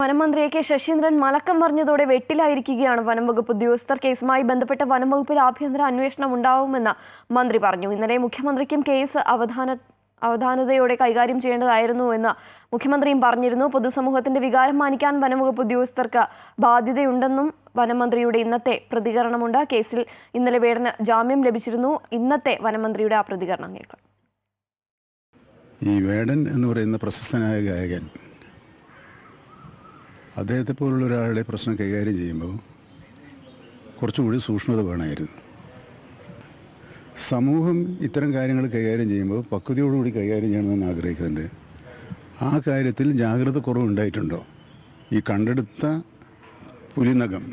വനമന്ത്രി K Saseendran മലക്കം പറഞ്ഞതോടെ വെട്ടിലായിരിക്കുകയാണ് വനംവകുപ്പ് ഉദ്യോഗസ്ഥർ. കേസുമായി ബന്ധപ്പെട്ട വനംവകുപ്പിൽ ആഭ്യന്തര അന്വേഷണം ഉണ്ടാവുമെന്ന് മന്ത്രി പറഞ്ഞു. ഇന്നലെ മുഖ്യമന്ത്രിക്കും കേസ് അവധാനതയോടെ കൈകാര്യം ചെയ്യേണ്ടതായിരുന്നു എന്ന് മുഖ്യമന്ത്രിയും പറഞ്ഞിരുന്നു. പൊതുസമൂഹത്തിന്റെ വികാരം മാനിക്കാൻ വനംവകുപ്പ് ഉദ്യോഗസ്ഥർക്ക് ബാധ്യതയുണ്ടെന്നും വനമന്ത്രിയുടെ ഇന്നത്തെ പ്രതികരണമുണ്ട്. കേസിൽ ഇന്നലെ വേടന് ജാമ്യം ലഭിച്ചിരുന്നു. ഇന്നത്തെ വനമന്ത്രിയുടെ ആ പ്രതികരണം കേൾക്കാം. ഈ വേടൻ എന്ന് പറയുന്ന പ്രശസ്തനായ ഗായകൻ അദ്ദേഹത്തെ പോലുള്ള ഒരാളുടെ പ്രശ്നം കൈകാര്യം ചെയ്യുമ്പോൾ കുറച്ചുകൂടി സൂക്ഷ്മത വേണമായിരുന്നു. സമൂഹം ഇത്തരം കാര്യങ്ങൾ കൈകാര്യം ചെയ്യുമ്പോൾ പക്വതയോടുകൂടി കൈകാര്യം ചെയ്യണമെന്ന് ആഗ്രഹിക്കുന്നുണ്ട്. ആ കാര്യത്തിൽ ജാഗ്രത കുറവുണ്ടായിട്ടുണ്ടോ? ഈ കണ്ടെടുത്ത പുലിനഖം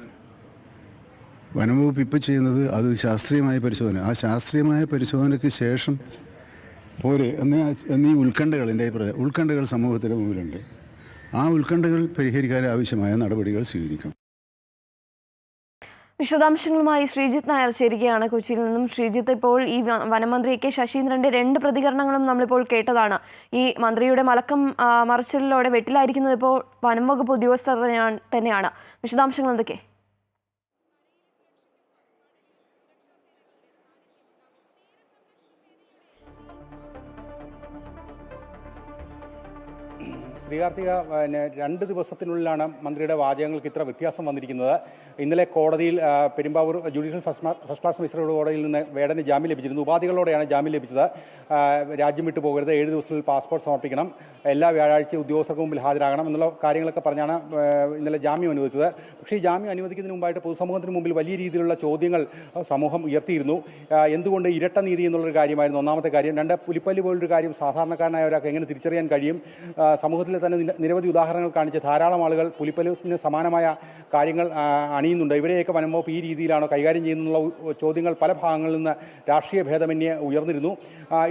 വനംവകുപ്പ് ഇപ്പോൾ ചെയ്യുന്നത് അത് ശാസ്ത്രീയമായ പരിശോധന. ആ ശാസ്ത്രീയമായ പരിശോധനയ്ക്ക് ശേഷം പോരെ എന്നീ ഉത്കണ്ഠകൾ, എൻ്റെ അഭിപ്രായം ഉത്കണ്ഠകൾ സമൂഹത്തിൻ്റെ മുമ്പിലുണ്ട്. ആ ഉത്കണ്ഠകൾ പരിഹരിക്കാൻ ആവശ്യമായ നടപടികൾ സ്വീകരിക്കും. വിശദാംശങ്ങളുമായി ശ്രീജിത്ത് നായർ ചേരുകയാണ് കൊച്ചിയിൽ നിന്നും. ശ്രീജിത്ത്, ഇപ്പോൾ ഈ വനമന്ത്രി കെ ശശീന്ദ്രന്റെ രണ്ട് പ്രതികരണങ്ങളും നമ്മളിപ്പോൾ കേട്ടതാണ്. ഈ മന്ത്രിയുടെ മലക്കം മറിച്ചിലോടെ വെട്ടിലായിരിക്കുന്നത് ഇപ്പോൾ വനംവകുപ്പ് ഉദ്യോഗസ്ഥർ തന്നെയാണ്. വിശദാംശങ്ങൾ എന്തൊക്കെ? ശ്രീകാർത്തിക, 2 ദിവസത്തിനുള്ളിലാണ് മന്ത്രിയുടെ വാചകങ്ങൾക്ക് ഇത്ര വ്യത്യാസം വന്നിരിക്കുന്നത്. ഇന്നലെ കോടതിയിൽ Perumbavoor judicial first class magistrate കോടതിയിൽ നിന്ന് വേടന് ജാമ്യം ലഭിച്ചിരുന്നു. ഉപാധികളോടെയാണ് ജാമ്യം ലഭിച്ചത്. രാജ്യം വിട്ടു പോകരുത്, 7 ദിവസത്തിൽ പാസ്പോർട്ട് സമർപ്പിക്കണം, എല്ലാ വ്യാഴാഴ്ച ഉദ്യോഗസ്ഥർക്ക് മുമ്പിൽ ഹാജരാകണം എന്നുള്ള കാര്യങ്ങളൊക്കെ പറഞ്ഞാണ് ഇന്നലെ ജാമ്യം അനുവദിച്ചത്. പക്ഷേ ഈ ജാമ്യം അനുവദിക്കുന്നതിന് മുമ്പായിട്ട് പൊതുസമൂഹത്തിന് മുമ്പിൽ വലിയ രീതിയിലുള്ള ചോദ്യങ്ങൾ സമൂഹം ഉയർത്തിയിരുന്നു. എന്തുകൊണ്ട് ഇരട്ട നീതി എന്നുള്ളൊരു കാര്യമായിരുന്നു ഒന്നാമത്തെ കാര്യം. 2, പുലിപ്പല്ലി പോലൊരു കാര്യം സാധാരണക്കാരനായ ഒരാൾക്ക് എങ്ങനെ തിരിച്ചറിയാൻ കഴിയും? സമൂഹത്തിൽ തന്നെ നിരവധി ഉദാഹരണങ്ങൾ കാണിച്ച് ധാരാളം ആളുകൾ പുലിപ്പല്ലിന് സമാനമായ കാര്യങ്ങൾ അണിയുന്നുണ്ട്. ഇവരെയൊക്കെ വനംവകുപ്പ് ഈ രീതിയിലാണോ കൈകാര്യം ചെയ്യുന്നുള്ള ചോദ്യങ്ങൾ പല ഭാഗങ്ങളിൽ നിന്ന് രാഷ്ട്രീയ ഭേദമന്യേ ഉയർന്നിരുന്നു.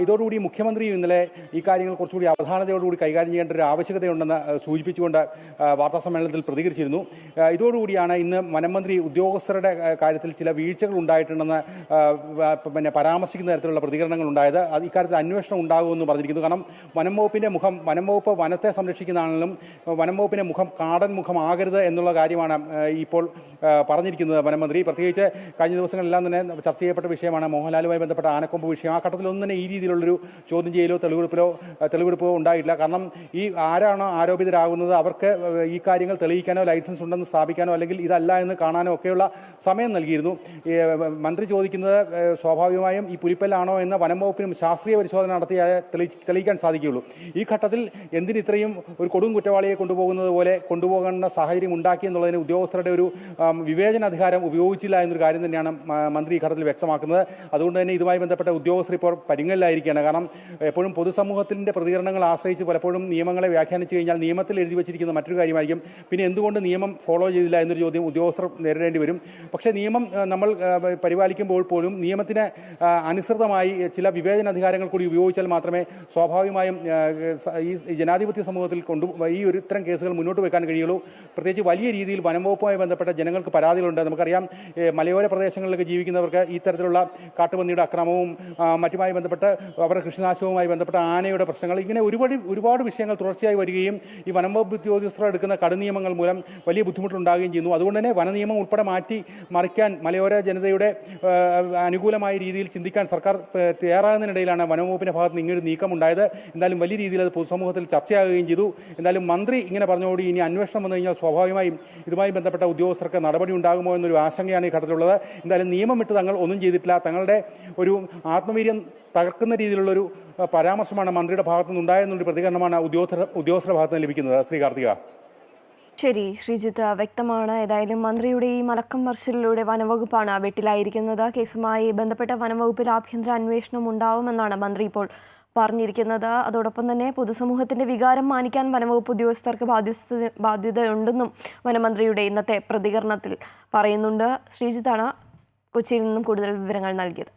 ഇതോടുകൂടി മുഖ്യമന്ത്രി ഇന്നലെ ഈ കാര്യങ്ങൾ കുറച്ചുകൂടി അവധാനതയോടുകൂടി കൈകാര്യം ചെയ്യേണ്ട ഒരു ആവശ്യകതയുണ്ടെന്ന് സൂചിപ്പിച്ചുകൊണ്ട് വാർത്താസമ്മേളനത്തിൽ പ്രതികരിച്ചിരുന്നു. ഇതോടുകൂടിയാണ് ഇന്ന് വനംമന്ത്രി ഉദ്യോഗസ്ഥരുടെ കാര്യത്തിൽ ചില വീഴ്ചകൾ ഉണ്ടായിട്ടുണ്ടെന്ന് പരാമർശിക്കുന്ന തരത്തിലുള്ള പ്രതികരണങ്ങൾ ഉണ്ടായത്. ഇക്കാര്യത്തിൽ അന്വേഷണം ഉണ്ടാകുമെന്ന് പറഞ്ഞിരിക്കുന്നു. കാരണം വനംവകുപ്പ് വനത്തെ സംരക്ഷിക്കുന്നതാണെങ്കിലും വനംവകുപ്പിന്റെ മുഖം കാടൻ മുഖമാകരുത് എന്നുള്ള കാര്യമാണ് ഇപ്പോൾ പറഞ്ഞിരിക്കുന്നത് വനംമന്ത്രി. പ്രത്യേകിച്ച് കഴിഞ്ഞ ദിവസങ്ങളെല്ലാം തന്നെ ചർച്ച ചെയ്യപ്പെട്ട വിഷയമാണ് മോഹൻലാലുമായി ബന്ധപ്പെട്ട ആനക്കൊമ്പ് വിഷയം. ആ ഘട്ടത്തിലൊന്നും തന്നെ ഈ രീതിയിലുള്ളൊരു ചോദ്യം ചെയ്യലോ തെളിവെടുപ്പോ ഉണ്ടായിട്ടില്ല. കാരണം ഈ ആരാണോ ആരോപിതരാകുന്നത് അവർക്ക് ഈ കാര്യങ്ങൾ തെളിയിക്കാനോ ലൈസൻസ് ഉണ്ടെന്ന് സ്ഥാപിക്കാനോ അല്ലെങ്കിൽ ഇതല്ല എന്ന് കാണാനോ ഒക്കെയുള്ള സമയം നൽകിയിരുന്നു. മന്ത്രി ചോദിക്കുന്നത് സ്വാഭാവികമായും ഈ പുലിപ്പല്ലാണോ എന്ന വനംവകുപ്പിനും ശാസ്ത്രീയ പരിശോധന നടത്തിയാലേ തെളിയിക്കാൻ സാധിക്കുകയുള്ളൂ. ഈ ഘട്ടത്തിൽ എന്തിന് ഇത്രയും ഒരു കൊടും കുറ്റവാളിയെ കൊണ്ടുപോകുന്നത് പോലെ കൊണ്ടുപോകേണ്ട സാഹചര്യം ഉണ്ടാക്കി എന്നുള്ളതിന് ഉദ്യോഗസ്ഥരുടെ ഒരു വിവേചനാധികാരം ഉപയോഗിച്ചില്ല എന്നൊരു കാര്യം തന്നെയാണ് മന്ത്രി ഈ ഘട്ടത്തിൽ വ്യക്തമാക്കുന്നത്. അതുകൊണ്ട് തന്നെ ഇതുമായി ബന്ധപ്പെട്ട ഉദ്യോഗസ്ഥർ ഇപ്പോൾ പരിങ്ങലിലായിരിക്കുകയാണ്. കാരണം എപ്പോഴും പൊതുസമൂഹത്തിന്റെ പ്രതികരണങ്ങൾ ആശ്രയിച്ച് പലപ്പോഴും നിയമങ്ങളെ വ്യാഖ്യാനിച്ചു കഴിഞ്ഞാൽ നിയമത്തിൽ എഴുതി വെച്ചിരിക്കുന്ന മറ്റൊരു കാര്യമായിരിക്കും. പിന്നെ എന്തുകൊണ്ട് നിയമം ഫോളോ ചെയ്തില്ല എന്നൊരു ചോദ്യം ഉദ്യോഗസ്ഥർ നേരിടേണ്ടി വരും. പക്ഷേ നിയമം നമ്മൾ പരിപാലിക്കുമ്പോൾ പോലും നിയമത്തിന് അനുസൃതമായി ചില വിവേചനാധികാരങ്ങൾ കൂടി ഉപയോഗിച്ചാൽ മാത്രമേ സ്വാഭാവികമായും ഈ ജനാധിപത്യ സമൂഹത്തിൽ ഈ ഒരു ഇത്തരം കേസുകൾ മുന്നോട്ട് വെക്കാൻ കഴിയുള്ളൂ. പ്രത്യേകിച്ച് വലിയ രീതിയിൽ വനംവകുപ്പുമായി ബന്ധപ്പെട്ട ജനങ്ങൾക്ക് പരാതികളുണ്ട്. നമുക്കറിയാം, മലയോര പ്രദേശങ്ങളിലൊക്കെ ജീവിക്കുന്നവർക്ക് ഈ തരത്തിലുള്ള കാട്ടുപന്നിയുടെ അക്രമവും മറ്റുമായി ബന്ധപ്പെട്ട് അവരുടെ കൃഷിനാശവുമായി ബന്ധപ്പെട്ട ആനയുടെ പ്രശ്നങ്ങൾ, ഇങ്ങനെ ഒരുപാട് വിഷയങ്ങൾ തുടർച്ചയായി വരികയും ഈ വനംവകുപ്പ് ഉദ്യോഗസ്ഥർ എടുക്കുന്ന കടുനിയമങ്ങൾ മൂലം വലിയ ബുദ്ധിമുട്ടുണ്ടാകുകയും ചെയ്യുന്നു. അതുകൊണ്ട് തന്നെ വനനിയമം ഉൾപ്പെടെ മറിക്കാൻ മലയോര ജനതയുടെ അനുകൂലമായ രീതിയിൽ ചിന്തിക്കാൻ സർക്കാർ തയ്യാറാകുന്നതിനിടയിലാണ് വനംവകുപ്പിന്റെ ഭാഗത്ത് നിന്ന് ഇങ്ങനൊരു നീക്കമുണ്ടായത്. എന്തായാലും വലിയ രീതിയിൽ അത് പൊതുസമൂഹത്തിൽ ചർച്ചയാകുകയും ചെയ്തു. എന്തായാലും മന്ത്രി ഇങ്ങനെ പറഞ്ഞുകൂടി ഇനി അന്വേഷണം വന്നു കഴിഞ്ഞാൽ സ്വാഭാവികമായും ഇതുമായി ബന്ധപ്പെട്ട ഉദ്യോഗസ്ഥർക്ക് നടപടി ഉണ്ടാകുമോ എന്നൊരു ആശങ്കയാണ് ഈ ഘട്ടത്തിലുള്ളത്. എന്തായാലും നിയമം വിട്ട് തങ്ങൾ ഒന്നും ചെയ്തിട്ടില്ല. തങ്ങളുടെ ഒരു ആത്മവീര്യം തകർക്കുന്ന രീതിയിലുള്ളൊരു പരാമർശമാണ് മന്ത്രിയുടെ ഭാഗത്തു നിന്നുണ്ടായെന്നൊരു പ്രതികരണമാണ് ഉദ്യോഗസ്ഥരുടെ ഭാഗത്ത് നിന്ന് ലഭിക്കുന്നത്. ശ്രീകാർത്തിക. ശരി ശ്രീജിത്ത്, വ്യക്തമാണ്. ഏതായാലും മന്ത്രിയുടെ ഈ മലക്കം മറിച്ചിലൂടെ വനംവകുപ്പാണ് വെട്ടിലായിരിക്കുന്നത്. കേസുമായി ബന്ധപ്പെട്ട വനംവകുപ്പിൽ ആഭ്യന്തര അന്വേഷണം ഉണ്ടാവുമെന്നാണ് മന്ത്രി ഇപ്പോൾ പറഞ്ഞിരിക്കുന്നത്. അതോടൊപ്പം തന്നെ പൊതുസമൂഹത്തിന്റെ വികാരം മാനിക്കാൻ വനംവകുപ്പ് ഉദ്യോഗസ്ഥർക്ക് ബാധ്യതയുണ്ടെന്നും വനമന്ത്രിയുടെ ഇന്നത്തെ പ്രതികരണത്തിൽ പറയുന്നുണ്ട്. ശ്രീജിത്താണ് കൊച്ചിയിൽ നിന്നും കൂടുതൽ വിവരങ്ങൾ നൽകിയത്.